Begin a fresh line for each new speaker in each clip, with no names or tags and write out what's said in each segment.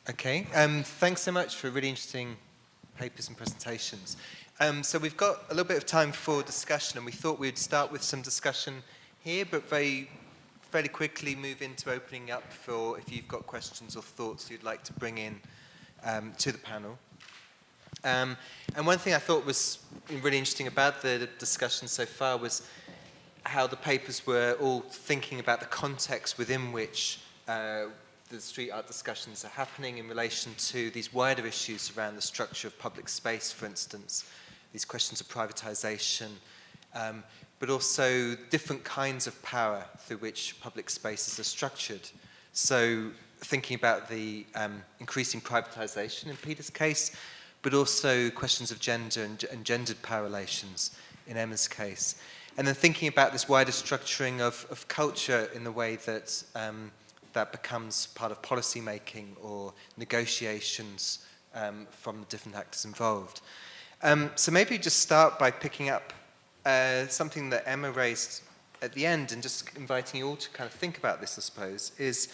Okay, thanks so much for really interesting papers and presentations. So we've got a little bit of time for discussion, and we thought we'd start with some discussion here, but fairly quickly move into opening up for if you've got questions or thoughts you'd like to bring in to the panel. And one thing I thought was really interesting about the discussion so far was how the papers were all thinking about the context within which the street art discussions are happening in relation to these wider issues around the structure of public space, for instance, these questions of privatization, but also different kinds of power through which public spaces are structured. So thinking about the increasing privatization in Peter's case, but also questions of gender and gendered power relations in Emma's case. And then thinking about this wider structuring of culture in the way that that becomes part of policy making or negotiations from the different actors involved. So maybe just start by picking up something that Emma raised at the end and just inviting you all to kind of think about this, I suppose, is,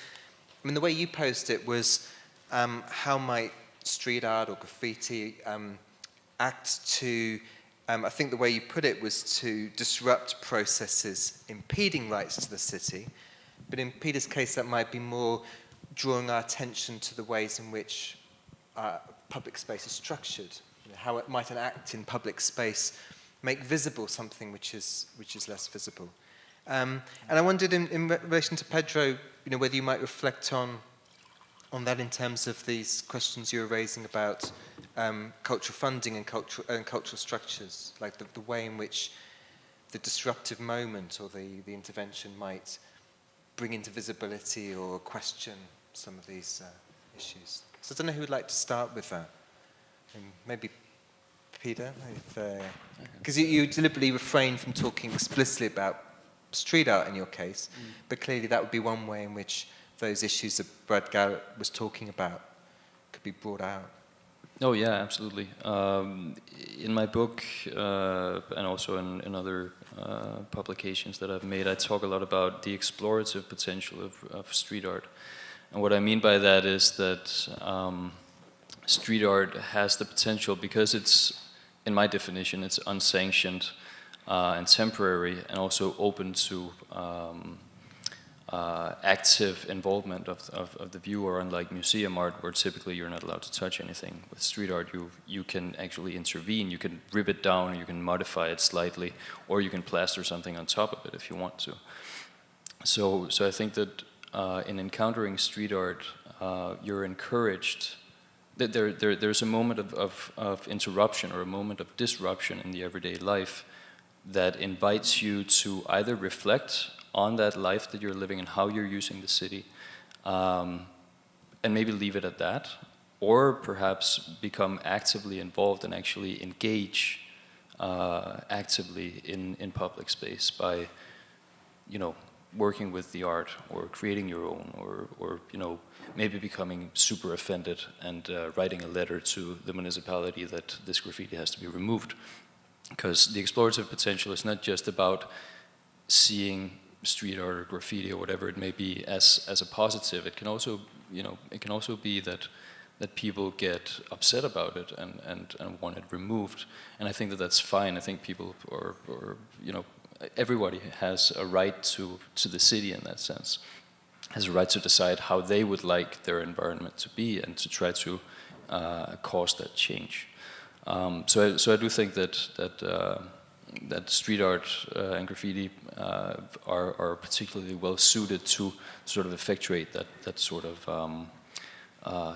I mean, the way you posed it was how might street art or graffiti act to, I think the way you put it was to disrupt processes impeding rights to the city, but in Peter's case that might be more drawing our attention to the ways in which public space is structured, you know, how it might an act in public space make visible something which is less visible. And I wondered in relation to Pedro, you know, whether you might reflect on that in terms of these questions you were raising about cultural funding and cultural structures, like the way in which the disruptive moment or the intervention might bring into visibility or question some of these issues. So I don't know who would like to start with that. Maybe Peter, because you deliberately refrained from talking explicitly about street art in your case, but clearly that would be one way in which those issues that Brad Garrett was talking about could be brought out.
Oh yeah, absolutely. In my book and also in other publications that I've made, I talk a lot about the explorative potential of street art. And what I mean by that is that street art has the potential, because it's, in my definition, it's unsanctioned and temporary, and also open to active involvement of the viewer, unlike museum art, where typically you're not allowed to touch anything. With street art, you can actually intervene, you can rip it down, you can modify it slightly, or you can plaster something on top of it if you want to. So I think that in encountering street art, you're encouraged, that there's a moment of interruption or a moment of disruption in the everyday life that invites you to either reflect on that life that you're living and how you're using the city, and maybe leave it at that, or perhaps become actively involved and actually engage actively in public space by, you know, working with the art or creating your own, or you know, maybe becoming super offended and writing a letter to the municipality that this graffiti has to be removed. Because the explorative potential is not just about seeing street art or graffiti or whatever it may be as a positive. It can also, you know, it can also be that people get upset about it and want it removed. And I think that that's fine. I think people, or you know, everybody has a right to the city in that sense, has a right to decide how they would like their environment to be and to try to cause that change. So I do think that street art and graffiti are particularly well suited to sort of effectuate that sort of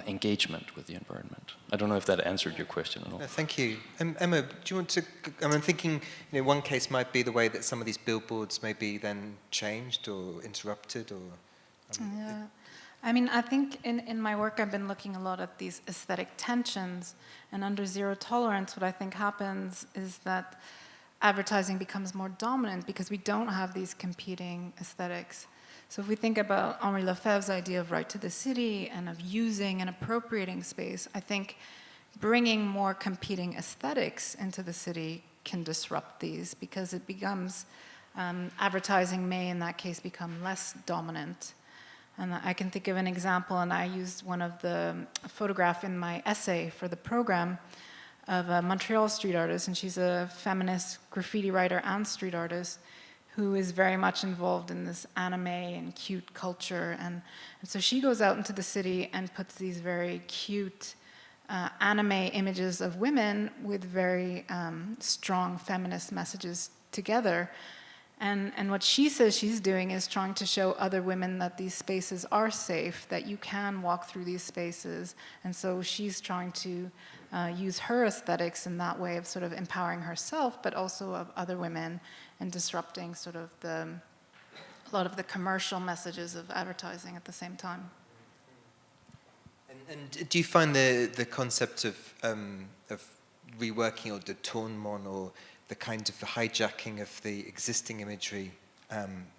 engagement with the environment. I don't know if that answered your question at all.
Thank you. Emma, do you want to, I'm thinking, you know, one case might be the way that some of these billboards may be then changed or interrupted, or...
yeah. I mean, I think in my work I've been looking a lot at these aesthetic tensions, and under zero tolerance what I think happens is that advertising becomes more dominant because we don't have these competing aesthetics. So if we think about Henri Lefebvre's idea of right to the city and of using and appropriating space, I think bringing more competing aesthetics into the city can disrupt these, because it becomes, advertising may in that case become less dominant. And I can think of an example, and I used one of the photograph in my essay for the program of a Montreal street artist, and she's a feminist graffiti writer and street artist who is very much involved in this anime and cute culture. And so she goes out into the city and puts these very cute anime images of women with very strong feminist messages together. And what she says she's doing is trying to show other women that these spaces are safe, that you can walk through these spaces. And so she's trying to use her aesthetics in that way of sort of empowering herself, but also of other women, and disrupting sort of a lot of the commercial messages of advertising at the same time.
And do you find the concept of reworking or détournement, or the kind of hijacking of the existing imagery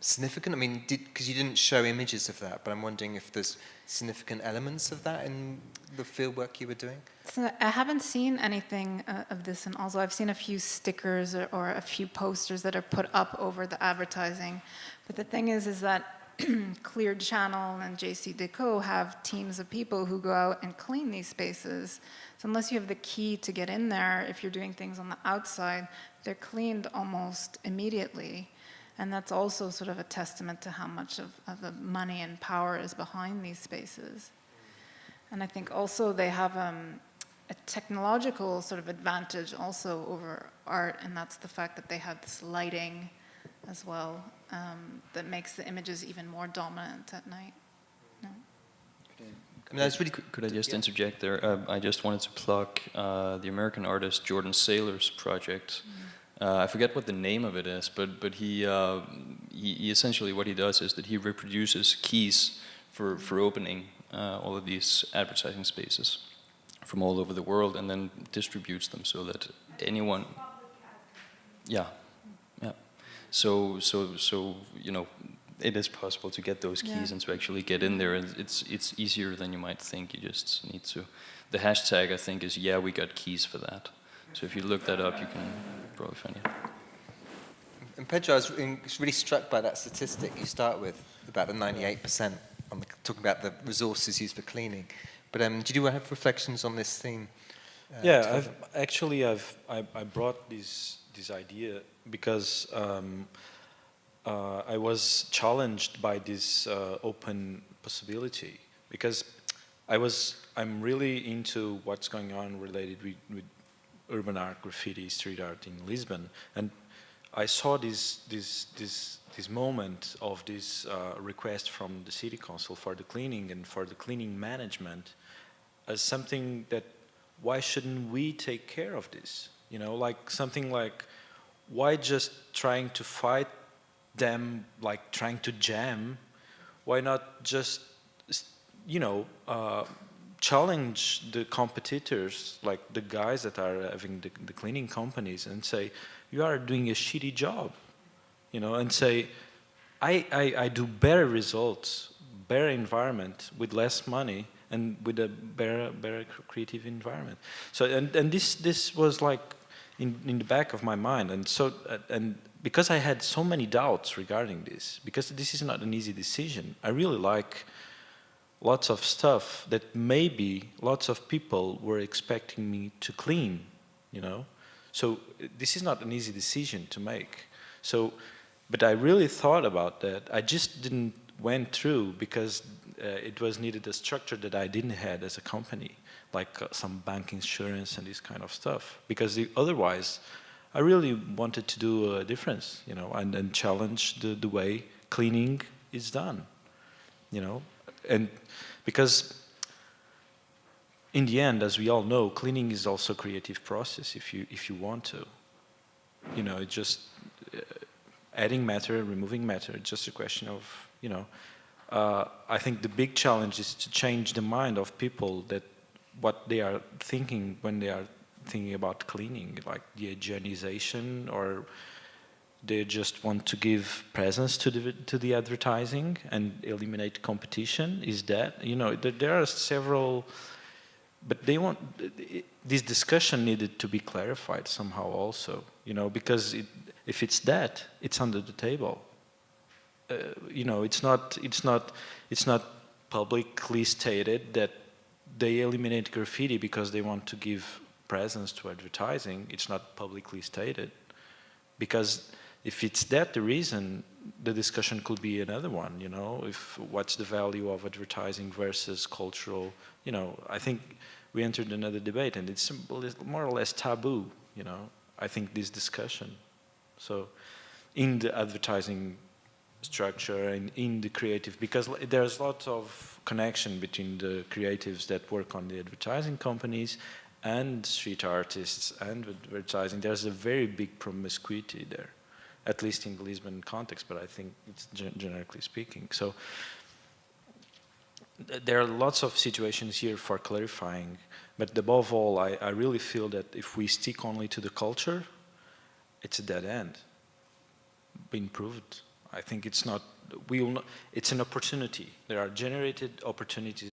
significant? I mean, because you didn't show images of that, but I'm wondering if there's significant elements of that in the fieldwork you were doing?
So I haven't seen anything of this in Oslo. I've seen a few stickers or a few posters that are put up over the advertising. But the thing is that Clear Channel and JC Deco have teams of people who go out and clean these spaces. So unless you have the key to get in there, if you're doing things on the outside, they're cleaned almost immediately. And that's also sort of a testament to how much of the money and power is behind these spaces. And I think also they have a technological sort of advantage also over art, and that's the fact that they have this lighting as well that makes the images even more dominant at night. No?
I mean, that's really
Could I just interject there? I just wanted to plug the American artist Jordan Saylor's project. I forget what the name of it is, but he essentially, what he does is that he reproduces keys for opening all of these advertising spaces from all over the world, and then distributes them so that anyone, yeah. So you know, it is possible to get those keys and to actually get in there, and it's easier than you might think. You just need to. The hashtag, I think, is we got keys for that. So if you look that up, you can probably find it.
And Pedro, I was really struck by that statistic you start with, about the 98%, talking about the resources used for cleaning. But did you have reflections on this theme?
Yeah, I brought this idea because I was challenged by this open possibility, because I'm really into what's going on related with urban art, graffiti, street art in Lisbon, and I saw this moment of this request from the city council for the cleaning and for the cleaning management as something that, why shouldn't we take care of this? You know, like something like, why just trying to fight them, like trying to jam? Why not just, you know, challenge the competitors, like the guys that are having the cleaning companies, and say, you are doing a shitty job, you know, and say, I do better results, better environment with less money and with a better creative environment. So and this was like in the back of my mind, and so and because I had so many doubts regarding this, because this is not an easy decision. I really like lots of stuff that maybe lots of people were expecting me to clean, you know. So this is not an easy decision to make. So, but I really thought about that. I just didn't went through because it was needed a structure that I didn't have as a company, like some bank insurance and this kind of stuff. Because otherwise, I really wanted to do a difference, you know, and challenge the way cleaning is done, you know. And because in the end, as we all know, cleaning is also a creative process if you want to. You know, it's just adding matter, removing matter. It's just a question of, you know, I think the big challenge is to change the mind of people, that what they are thinking when they are thinking about cleaning, like the hygienization, or they just want to give presence to the advertising and eliminate competition. Is that, you know, there are several, but they want, this discussion needed to be clarified somehow also, you know, because if it's that, it's under the table, you know, it's not publicly stated that they eliminate graffiti because they want to give presence to advertising. It's not publicly stated, because if it's that the reason, the discussion could be another one, you know, if what's the value of advertising versus cultural, you know, I think we entered another debate and it's more or less taboo, you know, I think this discussion. So in the advertising structure and in the creative, because there's lots of connection between the creatives that work on the advertising companies and street artists and advertising. There's a very big promiscuity there, at least in the Lisbon context, but I think it's generically speaking. So there are lots of situations here for clarifying, but above all, I really feel that if we stick only to the culture, it's a dead end. Been proved. I think it's not, it's an opportunity. There are generated opportunities